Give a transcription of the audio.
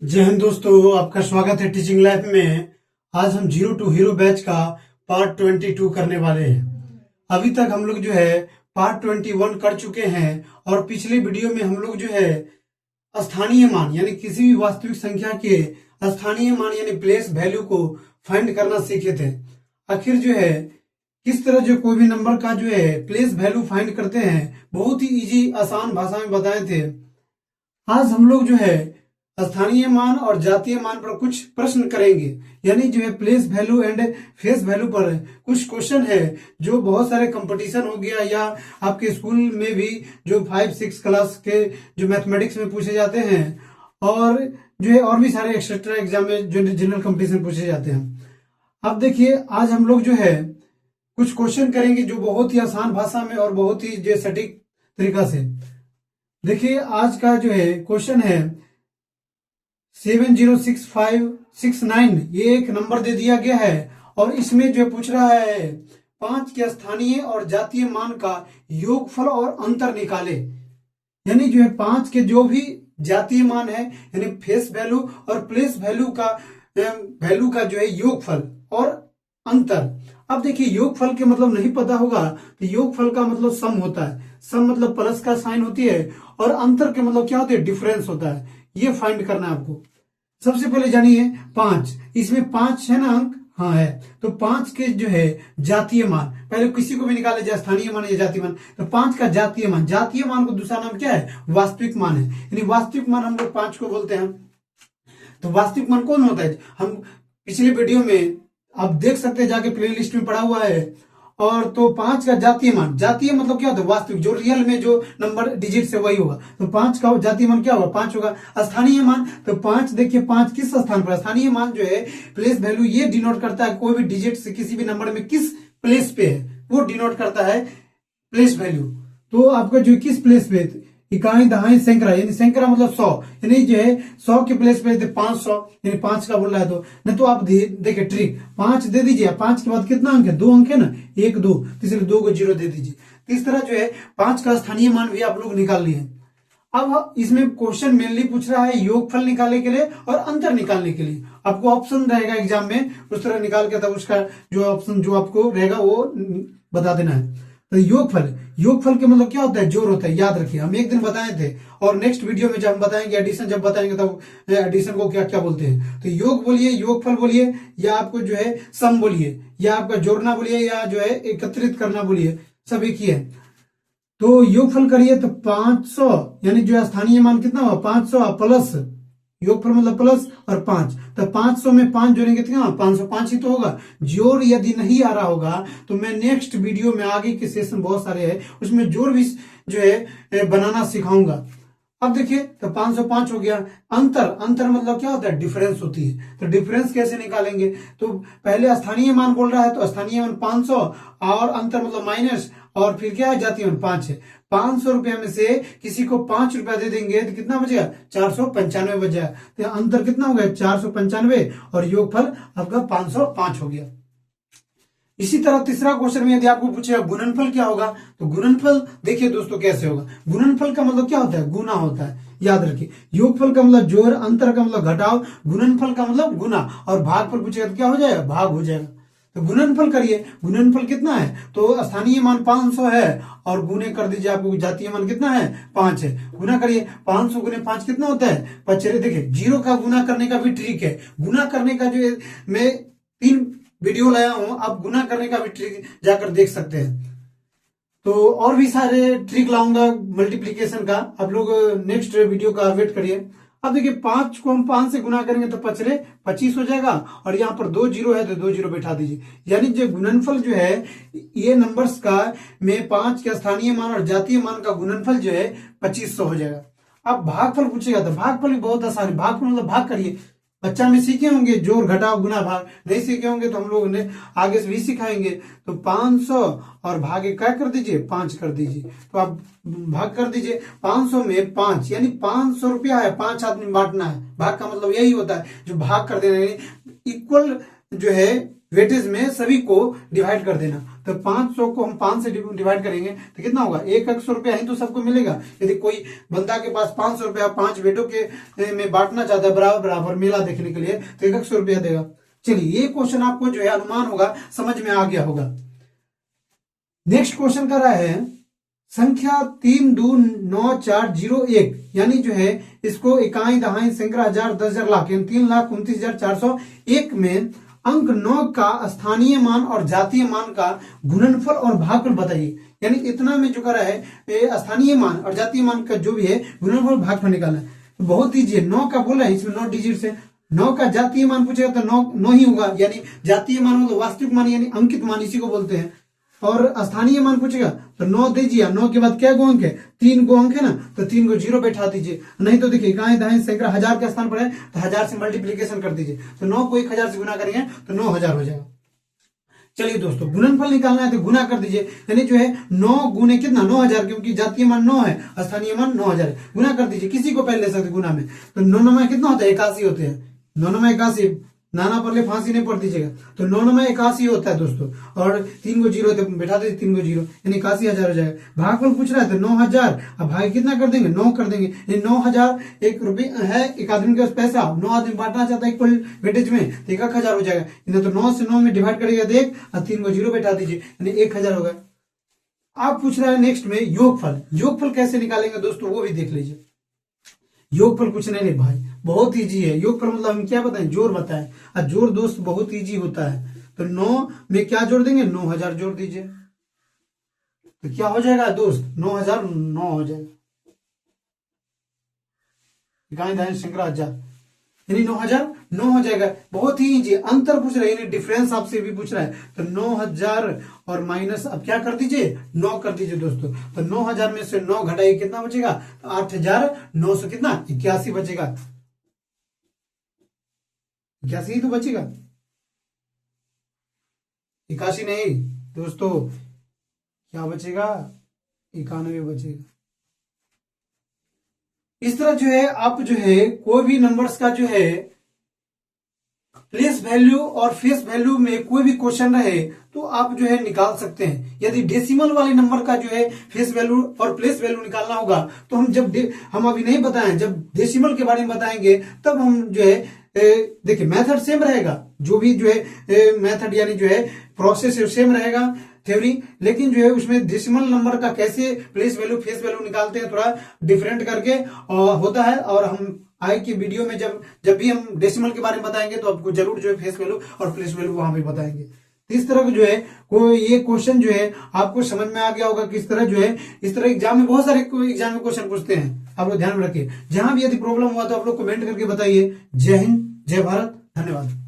जय हिंद दोस्तों, आपका स्वागत है टीचिंग लाइफ में। आज हम जीरो टू हीरो बैच का पार्ट 22 करने वाले हैं। अभी तक हम लोग जो है पार्ट 21 कर चुके हैं और पिछले वीडियो में हम लोग जो है स्थानीय मान यानी किसी भी वास्तविक संख्या के स्थानीय मान यानी प्लेस वैल्यू को फाइंड करना सीखे थे। आखिर जो है किस तरह जो कोई भी नंबर का जो है प्लेस वैल्यू फाइंड करते हैं, बहुत ही इजी आसान भाषा में बताए थे। आज हम लोग जो है स्थानीय मान और जातीय मान पर कुछ प्रश्न करेंगे, यानी जो है place value and face value पर कुछ क्वेश्चन है जो बहुत सारे कंपटीशन हो गया या आपके स्कूल में भी जो 5-6 क्लास के जो मैथमेटिक्स में पूछे जाते हैं और जो है और भी सारे एक्सेट्रा एग्जाम में जो जनरल कंपटीशन पूछे जाते हैं। अब देखिए, आज हम लोग जो है कुछ क्वेश्चन करेंगे जो बहुत ही आसान भाषा में और बहुत ही जो सटीक तरीका से। देखिए, आज का जो है क्वेश्चन है 706569, ये एक नंबर दे दिया गया है और इसमें जो पूछ रहा है 5 के स्थानीय और जातीय मान का योगफल और अंतर निकाले। यानी जो है 5 के जो भी जातीय मान है यानी फेस वैल्यू और प्लेस वैल्यू का जो है योगफल और अंतर। अब देखिए, योगफल के मतलब नहीं पता होगा तो योगफल का मतलब सम होता है, सम मतलब प्लस का साइन होती है और अंतर के मतलब क्या होते हैं, डिफरेंस होता है। ये फाइंड करना है आपको। सबसे पहले जानिए 5, इसमें 5 है ना अंक, हाँ है, तो 5 के जो है जातीय मान, पहले किसी को भी निकाले जाए स्थानीय मान या जातीय मान, तो 5 का जातीय मान, जातीय मान को दूसरा नाम क्या है, वास्तविक मान है। यानी वास्तविक मान हम लोग 5 को बोलते हैं। तो वास्तविक मान कौन होता है, हम पिछले वीडियो में आप देख सकते हैं, जाके प्ले लिस्ट में पड़ा हुआ है। और तो 5 का जातीय मान, जातीय मतलब क्या होता है, वास्तविक, जो रियल में जो नंबर डिजिट से वही होगा। तो 5 का जातीय मान क्या होगा, 5 होगा। स्थानीय मान, तो 5 देखिए 5 किस स्थान पर, स्थानीय मान जो है प्लेस वैल्यू ये डिनोट करता है कोई भी डिजिट से किसी भी नंबर में किस प्लेस पे है, वो डिनोट करता है प्लेस वैल्यू। तो आपका जो किस प्लेस पे, इकाई दहाई सैकड़ा, यानी सैकड़ा मतलब 100, यानी जो है 100 के प्लेस पे 500, यानी 5 का बोल रहा है। तो नहीं तो आप देखिए ट्रिक, 5 दे दीजिए, 5 के बाद कितना अंक है, 2 अंक है ना, 1 2, इसलिए 2 को 0 दे दीजिए। तो इस तरह जो है 5 का स्थानीय मान भी आप लोग निकाल लिए। अब इसमें क्वेश्चन मेनली पूछ रहा है योगफल निकालने के लिए और अंतर निकालने के लिए। आपको ऑप्शन रहेगा एग्जाम में, उस तरह निकाल के तब उसका जो ऑप्शन जो आपको रहेगा वो बता देना है। तो योगफल, योगफल के मतलब क्या होता है, जोड़ होता है, याद रखिए, हम एक दिन बताए थे और नेक्स्ट वीडियो में जब हम बताएंगे एडिशन, जब बताएंगे तब एडिशन को क्या क्या बोलते हैं। तो योग बोलिए, योगफल बोलिए, या आपको जो है सम बोलिए, या आपका जोड़ना बोलिए, या जो है एकत्रित करना बोलिए, सब एक ही है। तो योगफल करिए तो 500, यानी जो है स्थानीय मान कितना हुआ 500 प्लस योगफल मतलब प्लस और 5, तो 500 में 5 जोड़ेंगे तो क्या 505 ही तो होगा। जोड़ यदि नहीं आ रहा होगा तो मैं नेक्स्ट वीडियो में, आगे के सेशन बहुत सारे हैं उसमें जोड़ भी जो है बनाना सिखाऊंगा। अब देखिए, तो 505 हो गया। अंतर, अंतर मतलब क्या होता है, डिफरेंस होती है। तो डिफरेंस कैसे निकालेंगे, तो पहले स्थानीय मान बोल रहा है तो स्थानीय मान 500 और अंतर मतलब माइनस, और फिर क्या है, जातीय मान 5 है। 500 रुपया में से किसी को 5 रुपया दे देंगे तो कितना बचेगा, 495 बच जाएगा। तो अंतर कितना हो गया, 495, और योगफल आपका 505 हो गया। इसी तरह तीसरा क्वेश्चन में यदि आपको पूछेगा गुणनफल क्या होगा, तो गुणनफल देखिए दोस्तों कैसे होगा। गुणनफल का मतलब क्या होता है, गुना होता है, याद रखिए। योगफल का मतलब जोड़, अंतर का मतलब घटाव, गुणनफल का मतलब गुना, और भागफल पूछेगा तो क्या हो जाएगा, भाग हो जाएगा। तो गुणनफल करिए, गुणनफल कितना है, तो स्थानीय मान 500 है और गुने कर दीजिए, आपको जातीय मान कितना है 5 है, गुना करिए। 500 गुने 5 कितना होता है 55। देखिए जीरो का गुना करने का भी ट्रिक है, गुना करने का जो है मैं 3 वीडियो लाया हूं, आप गुना करने का भी ट्रिक जाकर देख सकते हैं। तो और भी सारे ट्रिक लाऊंगा मल्टीप्लीकेशन का, आप लोग नेक्स्ट वीडियो का वेट करिए। अब देखिए 5 को हम 5 से गुना करेंगे तो 25 हो जाएगा, और यहाँ पर 2 जीरो है तो 2 जीरो बैठा दीजिए। यानी जो गुणनफल जो है ये नंबर्स का में 5 के स्थानीय मान और जातीय मान का गुणनफल जो है 2500 हो जाएगा। अब भागफल पूछेगा तो भागफल भी बहुत आसान है। भागफल मतलब भाग करिए, बच्चा में सीखे होंगे जोड़ घटाव गुना भाग, नहीं सीखे होंगे तो हम लोग ने आगे से भी सिखाएंगे। तो 500 और भागे क्या कर दीजिए, 5 कर दीजिए, तो आप भाग कर दीजिए। 500 में 5 यानी 500 रुपया है, 5 आदमी बांटना है। भाग का मतलब यही होता है, जो भाग कर देना, इक्वल जो है वेटेज में सभी को डिवाइड कर देना। तो 500 को हम 5 से डिवाइड करेंगे तो कितना होगा, 100 रुपया ही तो सबको मिलेगा। यदि कोई बंदा के पास 500 रुपया 5 बेटों के में बांटना चाहता है बराबर बराबर मेला देखने के लिए, तो 100 रुपया देगा। चलिए ये क्वेश्चन आपको जो है अनुमान होगा, समझ में आ गया होगा। नेक्स्ट क्वेश्चन कर रहा है संख्या 3294001, यानी जो है इसको इकाई दहाई सैकड़ा हजार 10,000 लाख यानी 3,29,401 में अंक 9 का स्थानीय मान और जातीय मान का गुणनफल और भागफल बताइए। यानी इतना में जो कर रहा है स्थानीय मान और जातीय मान का जो भी है गुणनफल भागफल निकालना है। तो बहुत ईजी है, 9 का बोला है, इसमें 9 डिजिट से 9 का जातीय मान पूछेगा तो 9 ही होगा, यानी जातीय मान मतलब वास्तविक मान यानी अंकित मान, इसी को बोलते हैं। और स्थानीय मान पूछेगा तो 9 दीजिए, 9 के बाद क्या गो अंक है, 3 गो अंक है ना, तो 3 को 0 बैठा दीजिए। नहीं तो देखिए इकाई दहाई सैकड़ा हजार के स्थान पर है तो 1000 से मल्टीप्लीकेशन कर दीजिए, तो 9 को 1000 से गुना करेंगे तो 9000 हो जाएगा। चलिए दोस्तों गुणनफल निकालना है तो गुना कर दीजिए, यानी जो है 9 गुने कितना 9000, क्योंकि जातीय मान 9 है, स्थानीय मान 9000 है, गुना कर दीजिए। किसी को पहले ले सकते गुना में, तो 9 में कितना होता है 81 होते हैं, 9 में 81, नाना पर ले फांसी नहीं पड़ दीजिएगा, तो 9 में 81 होता है दोस्तों, और 3 को 0 तो बैठा दीजिए 3 को 0 यानी 81,000 हो जाएगा। भागफल पूछ रहा है तो 9000, अब भाग कितना कर देंगे 9 कर देंगे, यानी 9000 एक रुपये है, एक आदमी के पास पैसा 9 आदमी बांटना चाहता है इक्वल वेटेज में, तो 1000 हो जाएगा। तो 9 से 9 में डिवाइड करेगा देख, और 3 को 0 बैठा दीजिए यानी 1000 होगा। आप पूछ रहा है नेक्स्ट में योगफल, योगफल कैसे निकालेंगे दोस्तों वो भी देख लीजिए। योगफल कुछ नहीं भाई, बहुत इजी है। योगफल मतलब हम क्या बताएं, जोड़ बताएं, और जोड़ दोस्त बहुत इजी होता है। तो 9 में क्या जोड़ देंगे, 9000 जोड़ दीजिए, तो क्या हो जाएगा दोस्त 9009 हो जाएगा, इकाई दहाई सैकड़ा हजार यानी 9009 हो जाएगा। बहुत ही इजी, अंतर पूछ रहा है यानी डिफरेंस आपसे भी पूछ रहा है, तो 9000 और माइनस अब क्या कर दीजिए 9 कर दीजिए दोस्तों। तो 9000 में से 9 घटाइए कितना बचेगा, तो 8900 कितना 81 बचेगा, 81 ही तो बचेगा, 81 नहीं दोस्तों, क्या बचेगा 91 बचेगा। इस तरह जो है आप जो है कोई भी नंबर्स का जो है प्लेस वैल्यू और फेस वैल्यू में कोई भी क्वेश्चन रहे तो आप जो है निकाल सकते हैं। यदि डेसिमल वाले नंबर का जो है फेस वैल्यू और प्लेस वैल्यू निकालना होगा तो हम अभी नहीं बताएं, जब डेसिमल के बारे में बताएंगे तब हम जो है देखिए मेथड सेम रहेगा, जो भी जो है मेथड यानी जो है प्रोसेस सेम रहेगा थ्योरी, लेकिन जो है उसमें डेसिमल नंबर का कैसे प्लेस वैल्यू फेस वैल्यू निकालते हैं थोड़ा डिफरेंट करके होता है। और हम आगे की वीडियो में जब भी हम डेसिमल के बारे में बताएंगे तो आपको जरूर जो है फेस वैल्यू और प्लेस वैल्यू वहां पे बताएंगे। इस तरह जो है कोई ये क्वेश्चन जो है आपको समझ में आ गया होगा किस तरह जो है, इस तरह एग्जाम में बहुत सारे एग्जाम में क्वेश्चन पूछते हैं, आप लोग ध्यान में रखिए। जहां भी यदि प्रॉब्लम हुआ तो आप लोग कमेंट करके बताइए। जय हिंद, जय भारत, धन्यवाद।